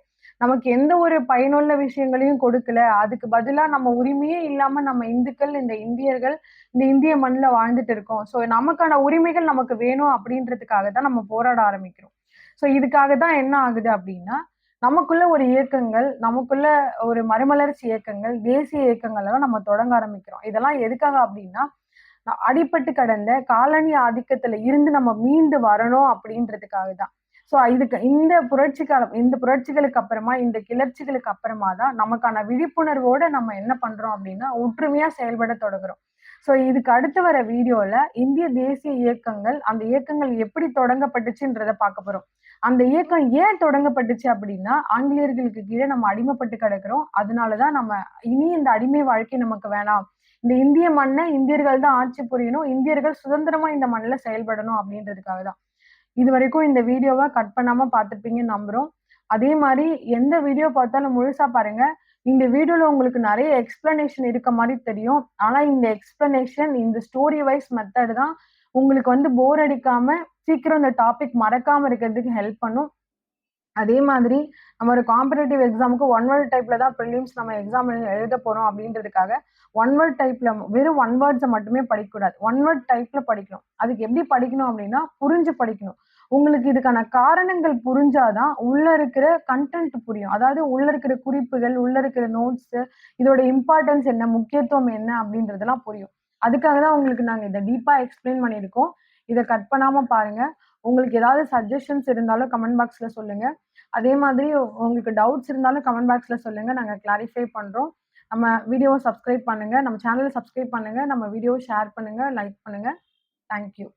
நமக்கு எந்த ஒரு பயனுள்ள விஷயங்களையும் கொடுக்கல. அதுக்கு பதிலா நம்ம உரிமையே இல்லாம நம்ம இந்துக்கள், இந்த இந்தியர்கள், இந்த இந்திய மண்ணுல வாழ்ந்துட்டு இருக்கோம். ஸோ நமக்கான உரிமைகள் நமக்கு வேணும் அப்படின்றதுக்காக தான் நம்ம போராட ஆரம்பிக்கிறோம். ஸோ இதுக்காக தான் என்ன ஆகுது அப்படின்னா, நமக்குள்ள ஒரு இயக்கங்கள், நமக்குள்ள ஒரு மறுமலர்ச்சி இயக்கங்கள், தேசிய இயக்கங்கள் எல்லாம் நம்ம தொடங்க ஆரம்பிக்கிறோம். இதெல்லாம் எதுக்காக அப்படின்னா, அடிபட்டு கடந்த காலனி ஆதிக்கத்துல இருந்து நம்ம மீண்டு வரணும் அப்படின்றதுக்காக தான். ஸோ இதுக்கு இந்த புரட்சிகளுக்கு அப்புறமா, இந்த கிளர்ச்சிகளுக்கு அப்புறமா தான் நமக்கான விழிப்புணர்வோட நம்ம என்ன பண்றோம் அப்படின்னா, ஒற்றுமையா செயல்பட தொடங்குறோம். ஸோ இதுக்கு அடுத்து வர வீடியோல இந்திய தேசிய இயக்கங்கள், அந்த இயக்கங்கள் எப்படி தொடங்கப்பட்டுச்சுன்றத பார்க்க போறோம். அந்த இயக்கம் ஏன் தொடங்கப்பட்டுச்சு அப்படின்னா, ஆங்கிலேயர்களுக்கு கீழ நம்ம அடிமைப்பட்டு கிடக்கிறோம். அதனால தான் நம்ம இனி இந்த அடிமை வாழ்க்கை நமக்கு வேணாம். இந்த இந்திய மண்ண இந்தியர்கள் தான் ஆட்சி புரியணும். இந்தியர்கள் சுதந்திரமா இந்த மண்ணுல செயல்படணும் அப்படின்றதுக்காக தான். இதுவரைக்கும் இந்த வீடியோவை கட் பண்ணாம பார்த்துருப்பீங்கன்னு நம்புறோம். அதே மாரி எந்த வீடியோ பார்த்தாலும் முழுசா பாருங்க. இந்த வீடியோல உங்களுக்கு நெறைய எக்ஸ்ப்ளனேஷன் இருக்க மாரி தெரியும். ஆனா இந்த எக்ஸ்ப்ளனேஷன் இந்த ஸ்டோரி வைஸ் மெத்தட் தான் உங்களுக்கு வந்து போர் அடிக்காம சீக்கிரம் இந்த டாபிக் மறக்காம இருக்கிறதுக்கு ஹெல்ப் பண்ணும். அதே மாதிரி நம்ம ஒரு காம்படிட்டிவ் எக்ஸாமுக்கு ஒன் வேர்ட் டைப்ல தான் ப்ரிலிம்ஸ் நம்ம எக்ஸாம் எழுத போறோம் அப்படின்றதுக்காக ஒன் வேர்ட் டைப்ல வெறும் ஒன் வேர்ட்ஸை மட்டுமே படிக்கக்கூடாது. ஒன் வேர்ட் டைப்ல படிக்கணும். அதுக்கு எப்படி படிக்கணும் அப்படின்னா புரிஞ்சு படிக்கணும். உங்களுக்கு இதுக்கான காரணங்கள் புரிஞ்சாதான் உள்ள இருக்கிற கண்டென்ட் புரியும். அதாவது உள்ள இருக்கிற குறிப்புகள், உள்ள இருக்கிற நோட்ஸ், இதோட இம்பார்ட்டன்ஸ் என்ன, முக்கியத்துவம் என்ன அப்படின்றதெல்லாம் புரியும். அதுக்காக தான் உங்களுக்கு நாங்க இதை டீப்பா எக்ஸ்பிளைன் பண்ணியிருக்கோம். இதை கட் பண்ணாம பாருங்க. உங்களுக்கு ஏதாவது சஜஷன்ஸ் இருந்தாலும் கமெண்ட் பாக்ஸ்ல சொல்லுங்க. அதே மாதிரி உங்களுக்கு டவுட்ஸ் இருந்தாலும் கமெண்ட் பாக்ஸ்ல சொல்லுங்க. நாங்க கிளாரிஃபை பண்றோம். நம்ம வீடியோவை சப்ஸ்கிரைப் பண்ணுங்க. நம்ம சேனலை சப்ஸ்கிரைப் பண்ணுங்க. நம்ம வீடியோவை ஷேர் பண்ணுங்க, லைக் பண்ணுங்க. Thank you.